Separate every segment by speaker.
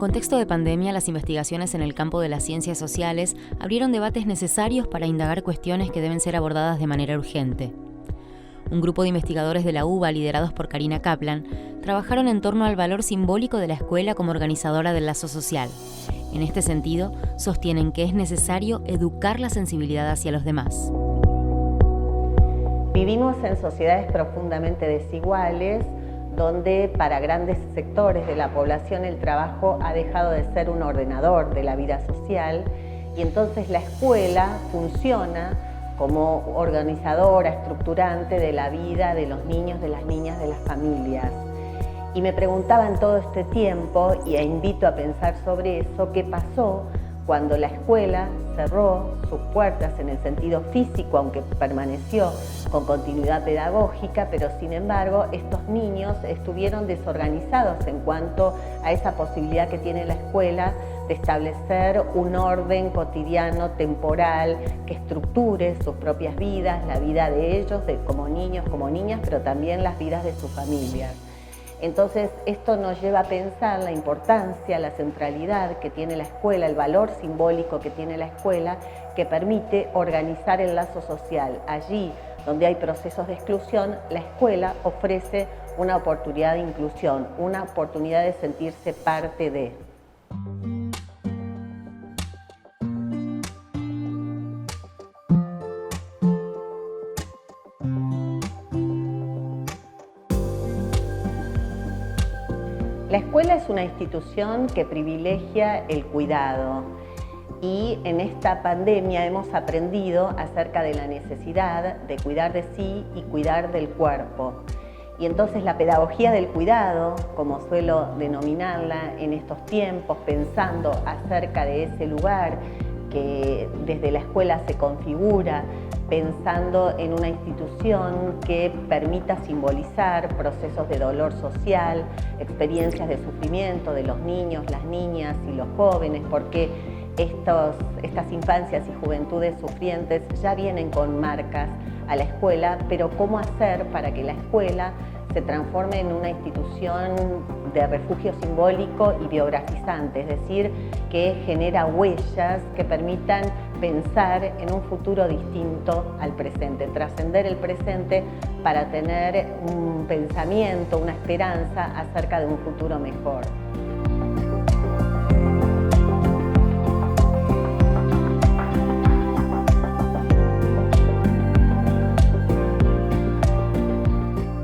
Speaker 1: contexto de pandemia, las investigaciones en el campo de las ciencias sociales abrieron debates necesarios para indagar cuestiones que deben ser abordadas de manera urgente. Un grupo de investigadores de la UBA, liderados por Karina Kaplan, trabajaron en torno al valor simbólico de la escuela como organizadora del lazo social. En este sentido, sostienen que es necesario educar la sensibilidad hacia los demás.
Speaker 2: Vivimos en sociedades profundamente desiguales, donde para grandes sectores de la población el trabajo ha dejado de ser un ordenador de la vida social, y entonces la escuela funciona como organizadora, estructurante de la vida de los niños, de las niñas, de las familias. Y me preguntaba en todo este tiempo, y invito a pensar sobre eso, qué pasó cuando la escuela cerró sus puertas en el sentido físico, aunque permaneció con continuidad pedagógica, pero sin embargo estos niños estuvieron desorganizados en cuanto a esa posibilidad que tiene la escuela de establecer un orden cotidiano, temporal, que estructure sus propias vidas, la vida de ellos, como niños, como niñas, pero también las vidas de sus familias. Entonces, esto nos lleva a pensar la importancia, la centralidad que tiene la escuela, el valor simbólico que tiene la escuela, que permite organizar el lazo social. Allí donde hay procesos de exclusión, la escuela ofrece una oportunidad de inclusión, una oportunidad de sentirse parte de. La escuela es una institución que privilegia el cuidado, y en esta pandemia hemos aprendido acerca de la necesidad de cuidar de sí y cuidar del cuerpo. Y entonces la pedagogía del cuidado, como suelo denominarla en estos tiempos, pensando acerca de ese lugar que desde la escuela se configura, pensando en una institución que permita simbolizar procesos de dolor social, experiencias de sufrimiento de los niños, las niñas y los jóvenes, porque estas infancias y juventudes sufrientes ya vienen con marcas a la escuela, pero ¿cómo hacer para que la escuela se transforme en una institución de refugio simbólico y biografizante, es decir, que genera huellas que permitan pensar en un futuro distinto al presente, trascender el presente para tener un pensamiento, una esperanza acerca de un futuro mejor?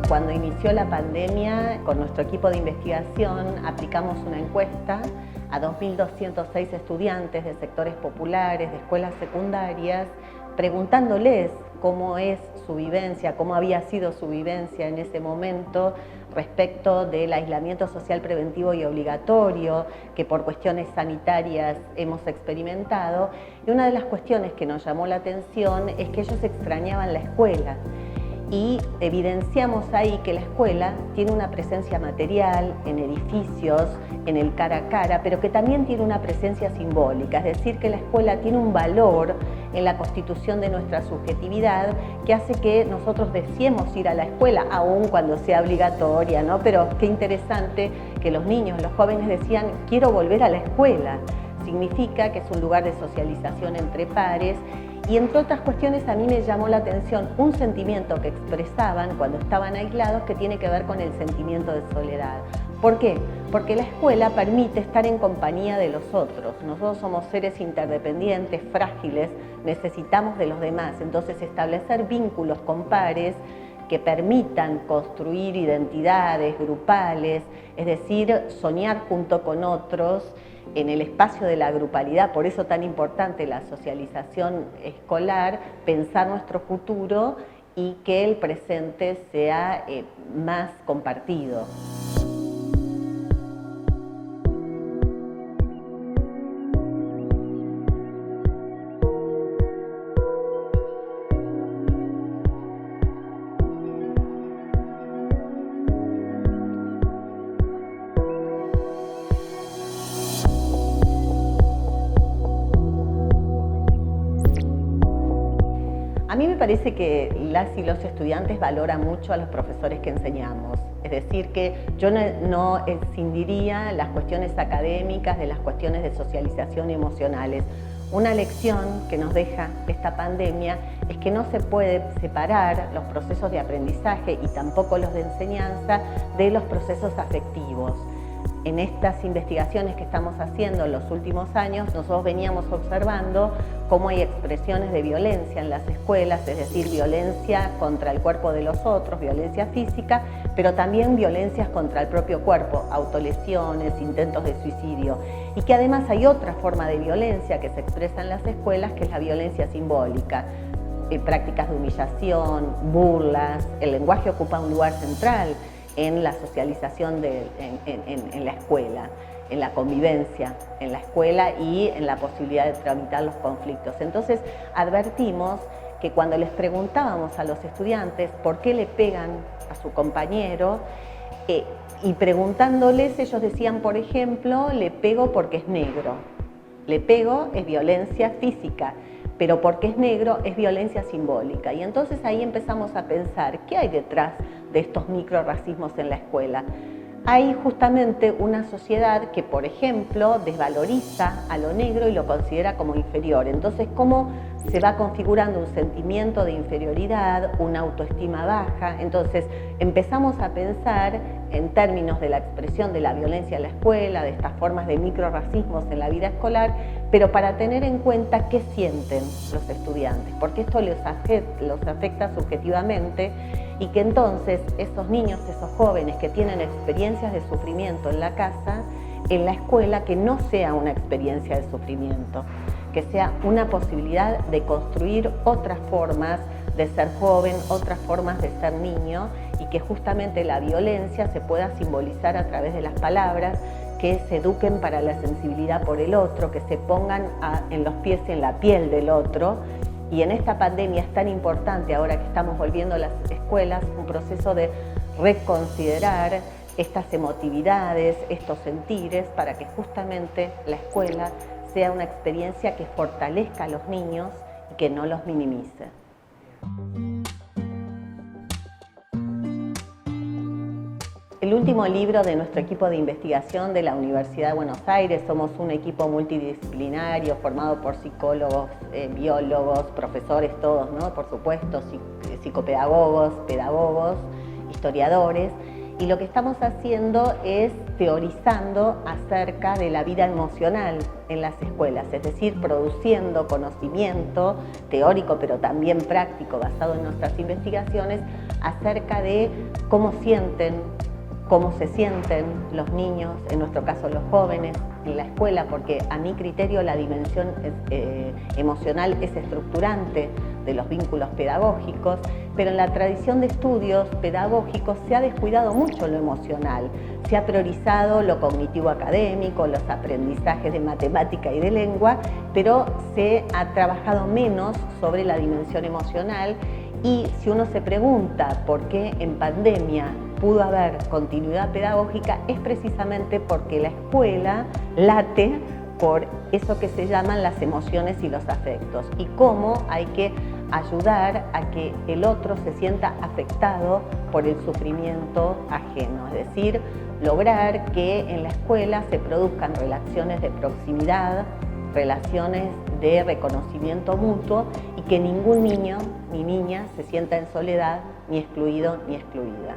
Speaker 2: Cuando inició la pandemia, con nuestro equipo de investigación aplicamos una encuesta a 2.206 estudiantes de sectores populares, de escuelas secundarias, preguntándoles cómo es su vivencia, cómo había sido su vivencia en ese momento respecto del aislamiento social preventivo y obligatorio que por cuestiones sanitarias hemos experimentado. Y una de las cuestiones que nos llamó la atención es que ellos extrañaban la escuela. Y evidenciamos ahí que la escuela tiene una presencia material en edificios, en el cara a cara, pero que también tiene una presencia simbólica, es decir, que la escuela tiene un valor en la constitución de nuestra subjetividad que hace que nosotros deseemos ir a la escuela, aun cuando sea obligatoria, ¿no? Pero qué interesante que los niños, los jóvenes decían, quiero volver a la escuela. Significa que es un lugar de socialización entre pares. Y entre otras cuestiones a mí me llamó la atención un sentimiento que expresaban cuando estaban aislados que tiene que ver con el sentimiento de soledad. ¿Por qué? Porque la escuela permite estar en compañía de los otros. Nosotros somos seres interdependientes, frágiles, necesitamos de los demás. Entonces establecer vínculos con pares que permitan construir identidades grupales, es decir, soñar junto con otros, en el espacio de la grupalidad, por eso tan importante la socialización escolar, pensar nuestro futuro y que el presente sea más compartido. A mí me parece que las y los estudiantes valoran mucho a los profesores que enseñamos. Es decir, que yo no escindiría las cuestiones académicas de las cuestiones de socialización emocionales. Una lección que nos deja esta pandemia es que no se puede separar los procesos de aprendizaje y tampoco los de enseñanza de los procesos afectivos. En estas investigaciones que estamos haciendo en los últimos años, nosotros veníamos observando cómo hay expresiones de violencia en las escuelas, es decir, violencia contra el cuerpo de los otros, violencia física, pero también violencias contra el propio cuerpo, autolesiones, intentos de suicidio. Y que además hay otra forma de violencia que se expresa en las escuelas, que es la violencia simbólica. Prácticas de humillación, burlas, el lenguaje ocupa un lugar central en la socialización en la escuela, en la convivencia en la escuela y en la posibilidad de tramitar los conflictos. Entonces advertimos que cuando les preguntábamos a los estudiantes por qué le pegan a su compañero, y preguntándoles, ellos decían, por ejemplo, le pego porque es negro. Le pego es violencia física, pero porque es negro es violencia simbólica. Y entonces ahí empezamos a pensar, ¿qué hay detrás de estos microrracismos en la escuela? Hay justamente una sociedad que, por ejemplo, desvaloriza a lo negro y lo considera como inferior. Entonces, ¿cómo se va configurando un sentimiento de inferioridad, una autoestima baja? Entonces, empezamos a pensar en términos de la expresión de la violencia en la escuela, de estas formas de microrracismos en la vida escolar, pero para tener en cuenta qué sienten los estudiantes, porque esto los afecta subjetivamente, y que entonces esos niños, esos jóvenes que tienen experiencias de sufrimiento en la casa, en la escuela, que no sea una experiencia de sufrimiento, que sea una posibilidad de construir otras formas de ser joven, otras formas de ser niño, y que justamente la violencia se pueda simbolizar a través de las palabras, que se eduquen para la sensibilidad por el otro, que se pongan en los pies y en la piel del otro. Y en esta pandemia es tan importante, ahora que estamos volviendo a las escuelas, un proceso de reconsiderar estas emotividades, estos sentires, para que justamente la escuela sea una experiencia que fortalezca a los niños y que no los minimice. El último libro de nuestro equipo de investigación de la Universidad de Buenos Aires, somos un equipo multidisciplinario formado por psicólogos, biólogos, profesores todos, ¿no? Por supuesto, psicopedagogos, pedagogos, historiadores, y lo que estamos haciendo es teorizando acerca de la vida emocional en las escuelas, es decir, produciendo conocimiento teórico pero también práctico basado en nuestras investigaciones acerca de cómo se sienten los niños, en nuestro caso los jóvenes, en la escuela, porque a mi criterio la dimensión emocional es estructurante de los vínculos pedagógicos, pero en la tradición de estudios pedagógicos se ha descuidado mucho lo emocional, se ha priorizado lo cognitivo académico, los aprendizajes de matemática y de lengua, pero se ha trabajado menos sobre la dimensión emocional. Y si uno se pregunta por qué en pandemia pudo haber continuidad pedagógica, es precisamente porque la escuela late por eso que se llaman las emociones y los afectos, y cómo hay que ayudar a que el otro se sienta afectado por el sufrimiento ajeno, es decir, lograr que en la escuela se produzcan relaciones de proximidad, relaciones de reconocimiento mutuo, y que ningún niño ni niña se sienta en soledad, ni excluido ni excluida.